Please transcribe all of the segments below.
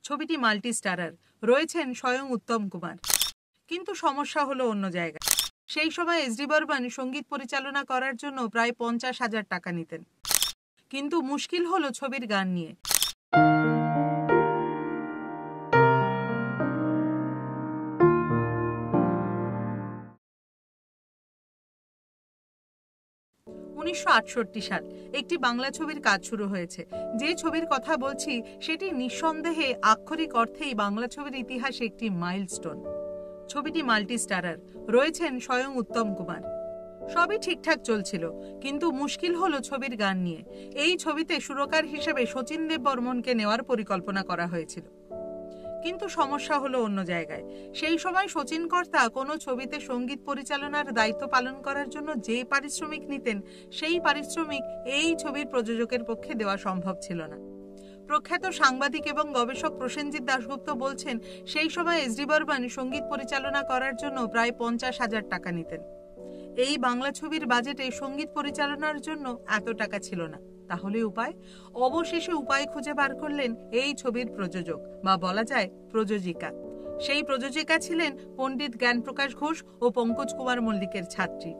ছবিটি multi starrer, রয়েছেন স্বয়ং উত্তম কুমার। কিন্তু সমস্যা হলো অন্য জায়গায়। সেই সময় এস ডি বর্মন সঙ্গীত পরিচালনা করার জন্য প্রায় 50,000 টাকা নিতেন। কিন্তু মুশকিল হলো ছবির গান নিয়ে। সাল একটি বাংলা ছবির কাজ শুরু হয়েছে। যে ছবির কথা বলছি সেটি নিঃসন্দেহে আক্ষরিক অর্থেই বাংলা ছবির ইতিহাসে একটি মাইলস্টোন। ছবিটি মাল্টি স্টারার, রয়েছেন স্বয়ং উত্তম কুমার। সবই ঠিকঠাক চলছিল, কিন্তু মুশকিল হলো ছবির গান নিয়ে। এই ছবিতে সুরকার হিসেবে শচীন দেববর্মনকে নেওয়ার পরিকল্পনা করা হয়েছিল, কিন্তু সমস্যা হলো অন্য জায়গায়। সেই সময় শচীন কর্তা কোনো ছবিতে সঙ্গীত পরিচালনার দায়িত্ব পালন করার জন্য যে পারিশ্রমিক নিতেন, সেই পারিশ্রমিক এই ছবির প্রযোজকের পক্ষে দেওয়া সম্ভব ছিল না। প্রখ্যাত সাংবাদিক এবং গবেষক প্রসেনজিৎ দাশগুপ্ত বলছেন, সেই সময় এস ডি বর্মন সঙ্গীত পরিচালনা করার জন্য প্রায় 50,000 টাকা নিতেন। এই বাংলা ছবির বাজেটে সঙ্গীত পরিচালনার জন্য এত টাকা ছিল না। তাহলে উপায়? অবশেষে উপায় খুঁজে বার করলেন এই ছবির প্রযোজক, বা বলা যায় প্রযোজিকা। সেই প্রযোজিকা ছিলেন পণ্ডিত জ্ঞানপ্রকাশ ঘোষ ও পঙ্কজ কুমার মল্লিকের ছাত্রী।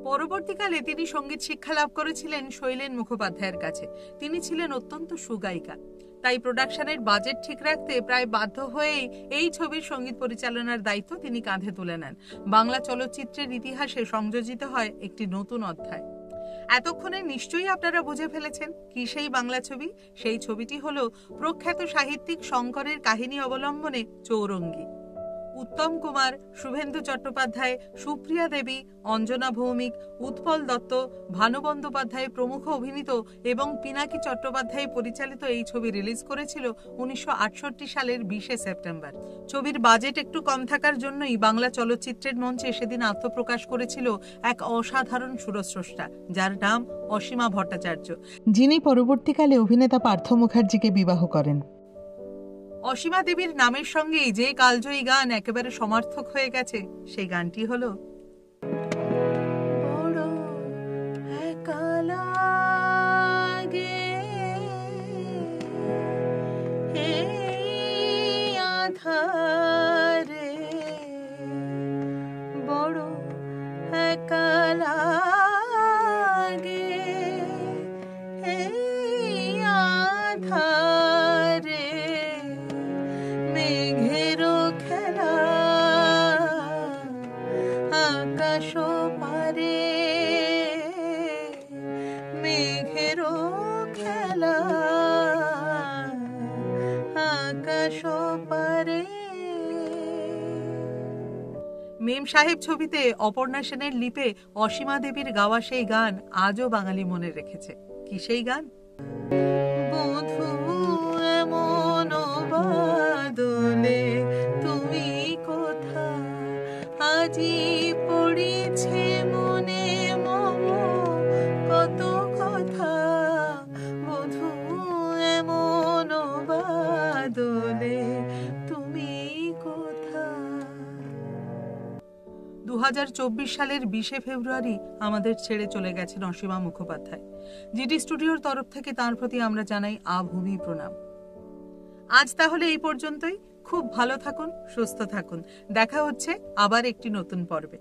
পরবর্তীকালে তিনি সঙ্গীত শিক্ষা লাভ করেছিলেন শৈলেন মুখোপাধ্যায়ের কাছে। তিনি ছিলেন অত্যন্ত সুগায়িকা। তাই প্রোডাকশনের বাজেট ঠিক রাখতে প্রায় বাধ্য হয়েই এই ছবির সঙ্গীত পরিচালনার দায়িত্ব তিনি কাঁধে তুলে নেন। বাংলা চলচ্চিত্রের ইতিহাসে সংযোজিত হয় একটি নতুন অধ্যায়। এতক্ষণে নিশ্চয়ই আপনারা বুঝে ফেলেছেন কি সেই বাংলা ছবি। সেই ছবিটি হলো প্রখ্যাত সাহিত্যিক শঙ্করের কাহিনী অবলম্বনে চৌরঙ্গী। উত্তম কুমার, শুভেন্দু চট্টোপাধ্যায়, সুপ্রিয়া দেবী, অঞ্জনা ভৌমিক, উৎপল দত্ত, ভানু বন্দ্যোপাধ্যায় প্রমুখ অভিনীত এবং পিনাকি চট্টোপাধ্যায় পরিচালিত এই ছবি রিলিজ করেছিল 1968 সালের 20 সেপ্টেম্বর। ছবির বাজেট একটু কম থাকার জন্যই বাংলা চলচ্চিত্রের মঞ্চে সেদিন আত্মপ্রকাশ করেছিল এক অসাধারণ সুরস্রষ্টা, যার নাম অসীমা ভট্টাচার্য, যিনি পরবর্তীকালে অভিনেতা পার্থ মুখার্জিকে বিবাহ করেন। অসীমা দেবীর নামের সঙ্গেই যে কালজয়ী গান একেবারে সমার্থক হয়ে গেছে, সেই গানটি হলো মেম সাহেব ছবিতে অপর্ণা সেনের লিপে অসীমা দেবীর গাওয়া সেই গান আজও বাঙালি মনে রেখেছে। কি সেই গান? বধূ এমন বাদলে তুমি কোথা, আজি পড়িছে মনে মম কত কথা, বধূ এমন বাদলে তুমি কোথা। 2024 সালের 20 ফেব্রুয়ারি আমাদের ছেড়ে চলে গেছেন অসীমা মুখোপাধ্যায়। জিডি স্টুডিওর তরফ থেকে তার প্রতি আমরা জানাই আভূমি প্রণাম। আজ তাহলে এই পর্যন্তই। খুব ভালো থাকুন, সুস্থ থাকুন। দেখা হচ্ছে আবার একটি নতুন পর্বে।